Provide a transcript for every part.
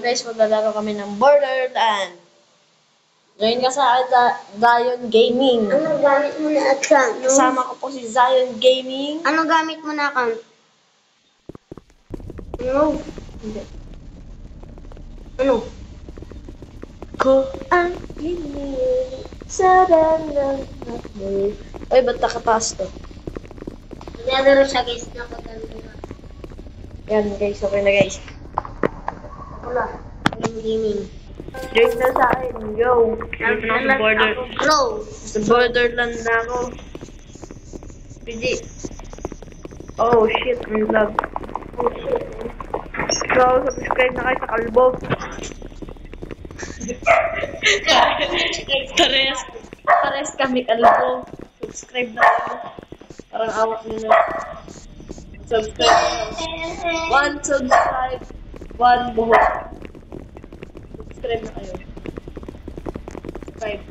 Guys, maglalaro kami ng Borderland. Join ka sa Zion Gaming. Ano gamit mo na account? Kasama ko po si Zion Gaming. Ano gamit mo na account? Ano? Hindi. Ano? Ko ang hiling sa dalang mo. Ay, ba't nakataas to? Naglalaro siya guys. Nakaganda. Yan guys, okay na guys. Wala. Ang gaming. Join na sa akin. Yo! Dito na sa Bro. Sa Borderland na ako. PG. Oh shit, may lag. Oh shit. So, subscribe na kayo sa Kalbo. Pares kami Kalbo. Subscribe na kayo. Parang awak nyo na. Subscribe na. One subscribe. One buhok. Subscribe na kayo. Subscribe.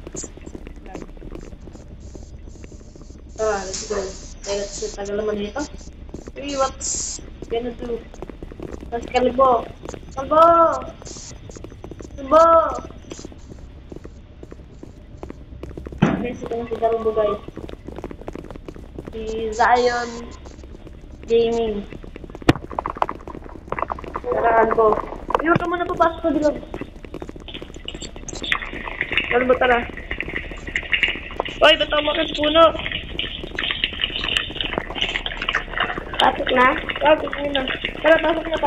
Let's go. Okay, let's see. Tagal naman nito. Hey, what's gonna do? Let's Kalbo. Kalbo! Kalbo! Okay, ito na si Kalbo guys. Si Zion Gaming. Tara, Kalbo. Iwan ka muna papasok sa bilog. Kalbo, tara. Uy, ba't ako makit puno? Pasok na? Pasok na. Tara, pasok na.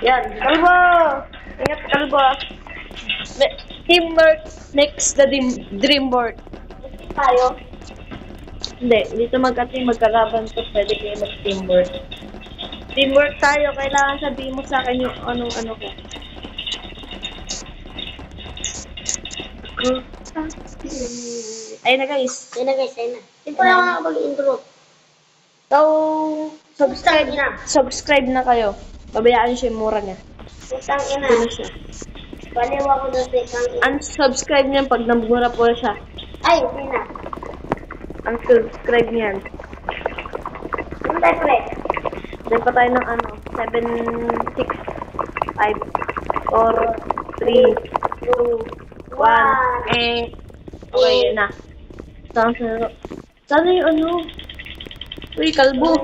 Yan, Kalbo! Ingat, Kalbo. Teamwork makes the dream work. Tayo. Hindi, dito magka-team, magkalaban to, pwede kayo mag-teamwork. Teamwork tayo, kailangan sabihin mo sa akin yung anong-ano ko. Ayun na guys. Ayun na guys, ayun na. Hindi pa lang ako nakapag-intro. So, Subscribe na. subscribe na kayo. Babayaan siya yung mura niya. Putang ina. Ito na siya. Baliwa ko na sa ikang ina. Unsubscribe niyan pag nabura po siya. Ay, ayun na. Unsubscribe niyan. Ano tayo pre? Then pa tayo ng 7, 6, 5, 4, 3, 2, 1, okay, yun na. Sana yung Uy, Kalbo.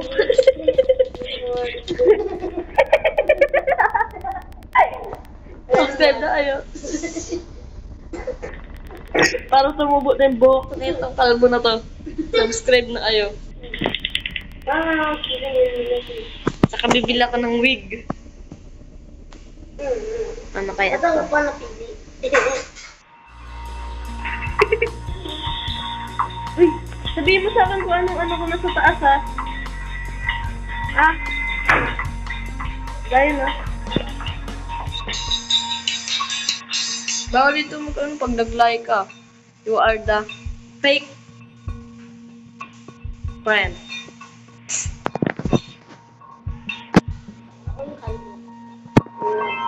Subscribe na kayo. Para sumubo na yung buhok na itong Kalbo na to. Subscribe na kayo. Saka bibila ka ng wig. Ano kaya Ito ito? ko pa napili. Uy, sabihin mo sa akin kung anong ko nasa taas, ha? Ah? Gaya na. Bawal dito pag nag-like ka. You are the fake friend.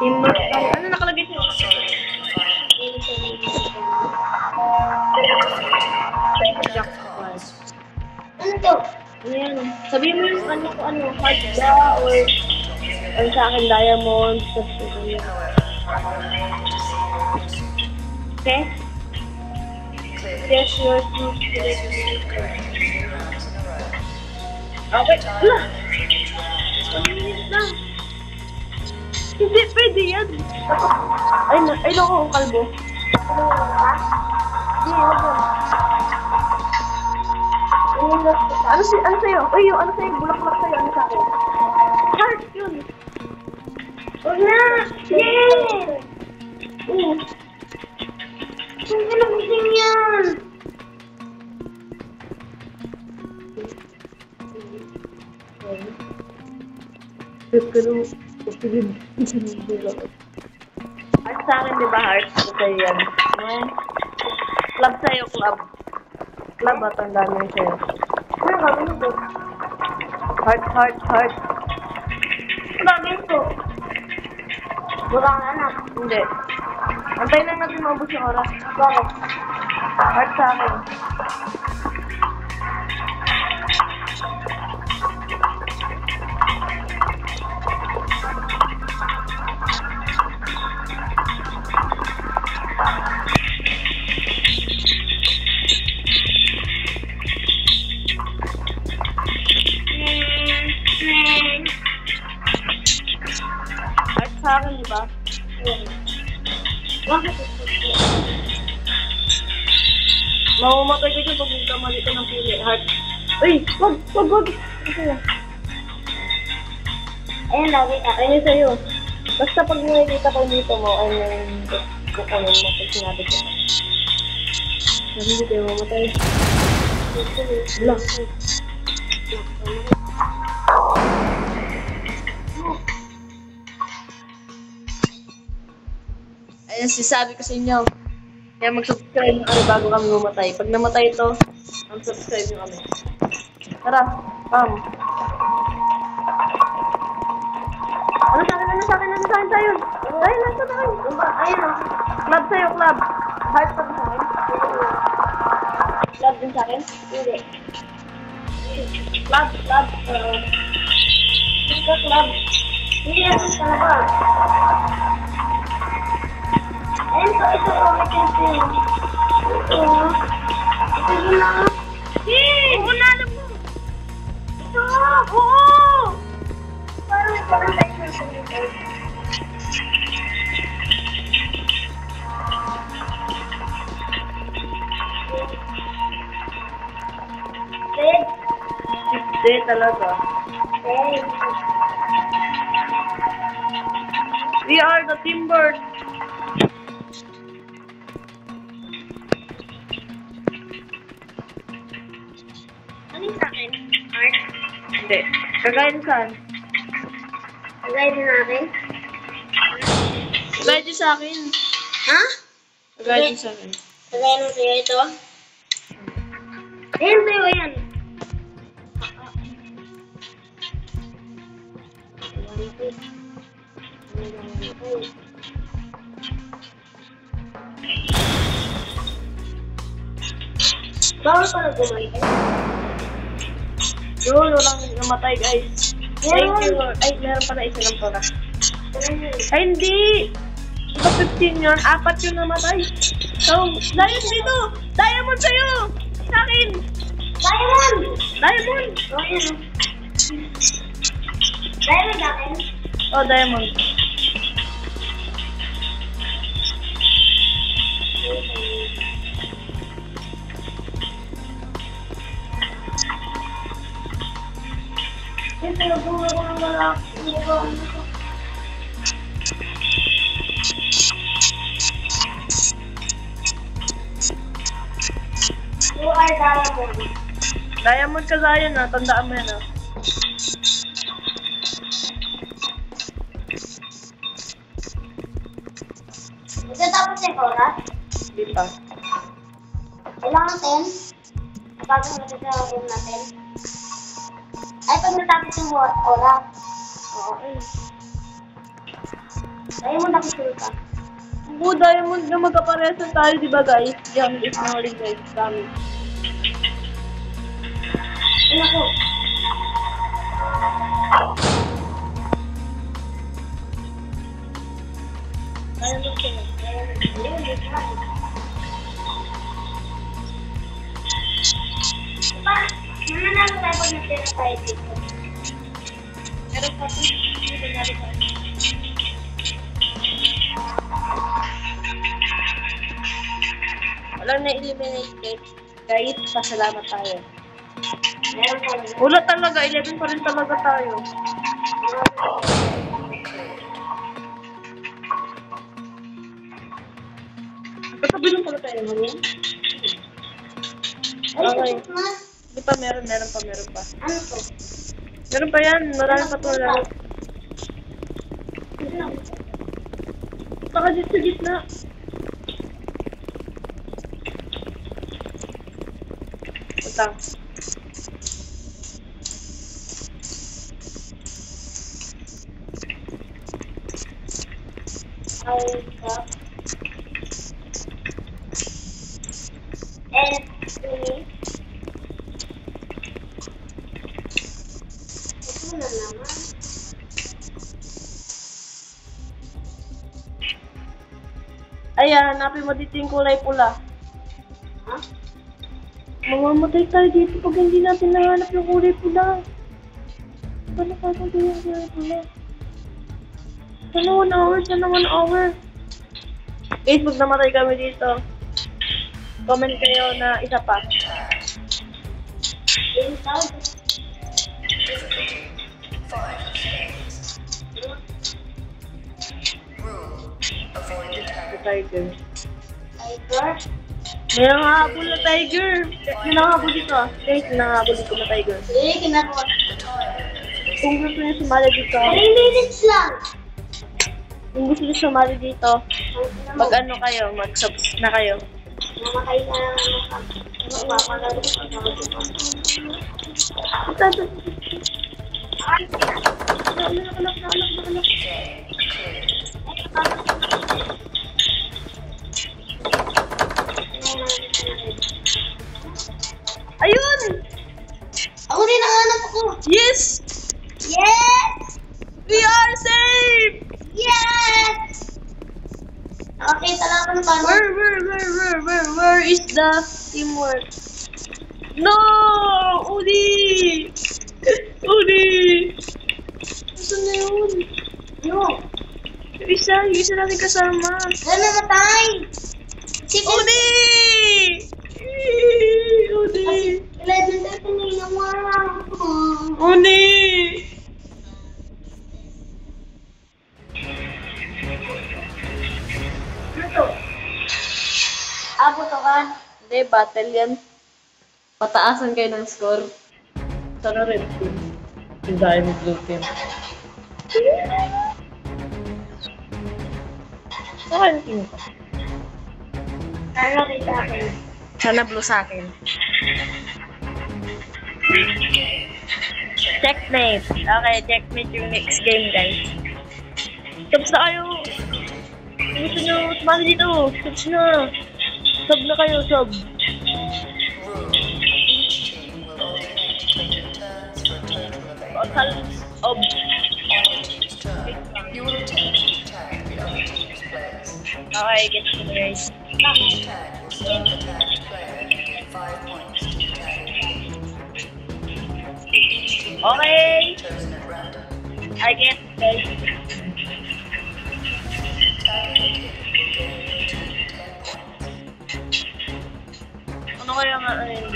Teamwork tayo. Ano nakalagay sa'yo? Ano to? Ayan. Sabihin mo yung heart ba or sa akin diamond. Okay? Yes, yours. Okay. Wala. 1 minute lang. Hindi, pwede yan. Ay, loko, Kalbo. Hindi, wag yan. Ano sa'yo? Uy, yung ano sa'yo, bulaklak sa'yo, ano sa'yo? Heart yun. Huwag na! Yay! Huwag ka nagising yan! Heart sa akin, di ba? Heart sa sa'yo yan. Club sa'yo, club. Club, tandaan mo yun sa'yo. Ano ka? Ano to? Heart. Bagay to. Burang anak. Hindi. Antayin lang natin maubos yung oras. Bakit? Heart sa akin. sa akin, di ba? Bakit ito? Mamamatay ka dyan pag nagkamali ka ng pili. Heart. Uy! Wag! Okay. Ayan, lagi ka. Ayun yung sa'yo. Basta pag nakikita ko dito mo, ay yung kukunin mo pag sinabi ko. Hindi kayo mamatay. Wala. Ayun, sisabi ko sa inyo. Kaya mag-subscribe na kami bago kami mamatay. Pag namatay ito, mag-subscribe nyo kami. Tara, pam. Ano sa akin tayo? Tayo, nasa tayo. Ayun o. Club sa'yo, club. Heart pa sa akin. Club din sa akin? Hindi. Club. Hindi ka club. Hindi natin talaga. Ayun, ito. Ito. Ito na. Oo, alam mo. Ito. Oo! Parang tayo na sa dito. Red. Hindi talaga. Red. We are the Timbers. Ano yung sa akin? Art? Hindi. Kagaya saan? Guide natin? Kagaya din sa akin. Ha? Kagaya din sa akin. Kagaya nung sa'yo ito? Ayan sa'yo, ayan. Bawal pa na gumalit. Yun, walang namatay guys. Thank you Lord. Ay, meron pala isa lang pala. Ay, hindi! Ito 15 yun. 4 yung namatay. So, Diamond dito! Diamond sa'yo! Sa akin! Diamond! Diamond! O, ayan. Diamond akin? Oh, Diamond. Ito, bunga ko ng lalaki. You are diamond. Diamond ka Zion ah. Tandaan mo yan ah. Ito tapos yung oras. Hindi pa. Kailangan 10. Bago natin sa room natin. Ay, pag natapos yung oras. Oo. Diamond ako sure ka. Oo, Diamond na magkaparesan tayo, di ba guys? Diyan, is knowledge guys. Dami. Ano ko? Diamond ka na. Mananalo tayo pag natira tayo dito. Meron pa ito. Hindi na rin pa. Walang na-eliminated. Guys, pasalamat tayo. Meron pa rin. Wala talaga, 11 pa rin talaga tayo. Katabi lang pala tayo ngayon. Ay, Okay. tapos na. Hindi pa, meron pa. Ano to? Meron pa yan, marami pa ito. Baka dito sa gitna. Utang. Ay, ka. And, ini. Ito na naman. Ayan, hanapin mo dito yung kulay pula. Ha? Mamamatay tayo dito pag hindi natin nahanap yung kulay pula. Paano ka yung kulay pula? Sana 1 hour? Sana 1 hour? Guys, pag namatay kami dito, comment kayo na isa pa. The tiger. Tiger? May nangahabol na tiger. May nangahabol dito. Guys, may nangahabol dito na tiger. Eh, kinakuha. Kung gusto niyo sumali dito, 3 minutes lang. kung gusto niyo sumali dito, mag ano kayo, mag-subs na kayo. Mamatay na lang ako. Magpapalaro ko sa Ayun! Ako din ang hanap ako. Yes! Yes! We are safe! Yes! Nakakita lang ako ng paano. Where is the teamwork? No! Udi! Udi! Saan na yun? Yung Yung isa natin kasama. Wala namatay. Sige. Udi! Udi! 11:30 na naman. Udi! Ano to? Abot to kan? Hindi, battle yan. Pataasan kayo ng score. Sana red team. Design ng blue team. Saka yung team ko. Ano kita ako? Sana blue sa akin. Checkmate. Okay, checkmate yung next game, guys. Subs na kayo. Kung gusto nyo sumali dito, subs na. Sub na kayo, sub. Total of... You will attempt to tag the other team's players. Okay, get to the race. Each tag will start the tagged player and 5 points to the tagged team. Each team Okay, will be chosen at random. I get guys. Tagging a team will gain your team 10 points. Ano kaya nga ayun?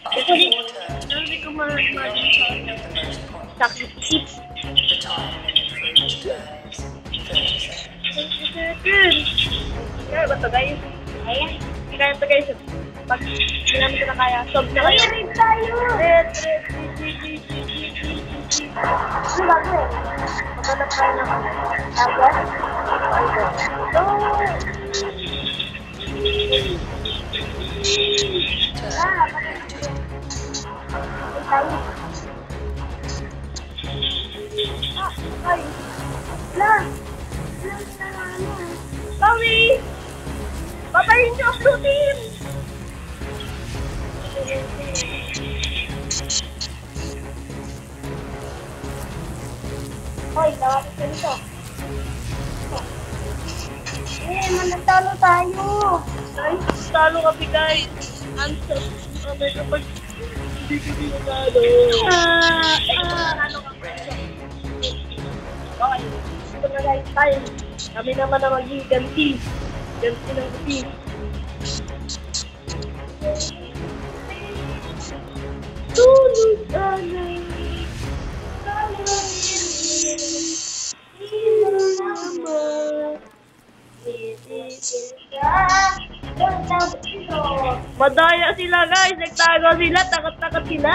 After 4 turns, Hindi ko the most points. sakit-sip. The time limit for each turn is 30 seconds. Good. Kaya ba ito guys? Kaya. Hindi kaya ito guys. Pag hindi namin ito na kaya, sub na kayo. Red tayo! Red. Ano gagawin? Maghanap tayo ng ano. Agad? No! Ah, bakit? Red tayo. Ay! La! Bawi! Patayin niyo ang blue team! Hoy, tawagin ka nito. Manatalo tayo. Guys, talo kami guys. Answer. Kami kapag hindi kami natalo. Talo kami. Okay. Ito na guys, time. Kami naman na mag-ganti. Ganti ng team. Tulog ka na. Madaya sila guys, nagtago sila, takot-takot sila.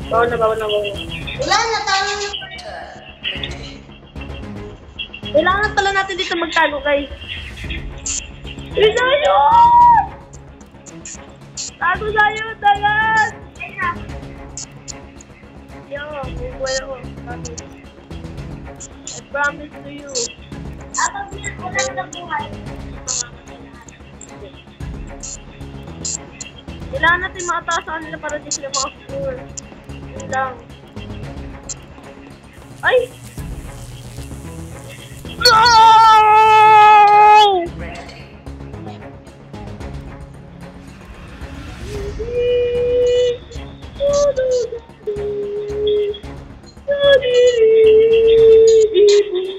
Bawal na. Wala na tayo. Kailangan pala natin dito magtago guys. Isayo! Tago sa'yo, tagas! Yo, bubuhay ako. I promise to you. Kapag wala na buhay. Kailangan natin makataas sa kanila para di sila maka-score. Yun lang. Ay! No!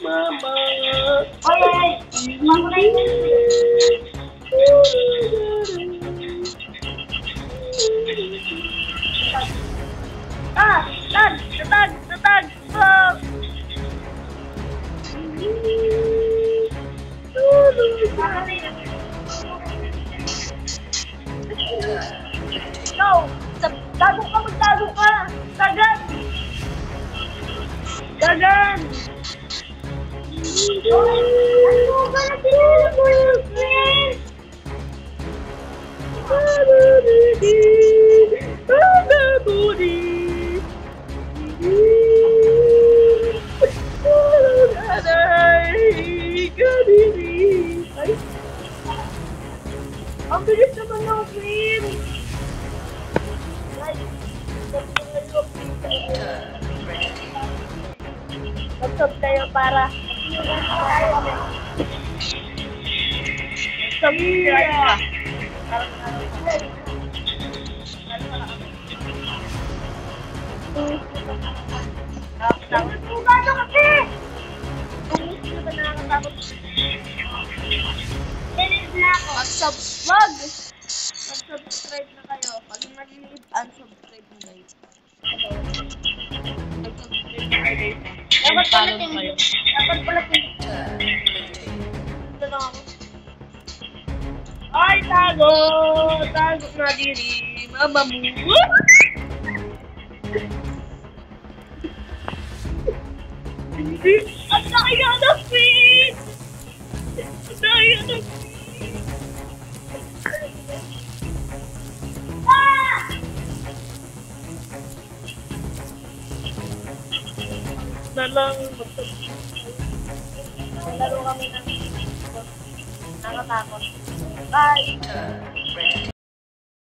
Mama. Oy! Makulay mo. Tag! Natag! Oh! No! Magtago ka! Dagan! Ano ba na pinili mo yung friend? Ang bilis naman ng queen! Mag-sub kayo para subscribe ka. Bugado kasi! Hindi na ba nakakatakot? Delete na ako. Mag-subscribe na kayo. Pag nag-leave, unsubscribe na guys. Mag-subscribe na kayo guys. Dapat pala Follow tin- kayo. Dapat pala tin- Ito na ako. Ay, tago na diri. Mama mo. Hindi. Ang nakaya na queen! Ang nakaya na queen! Ah! Na lang. Laro kami ng nakatakot. Bye!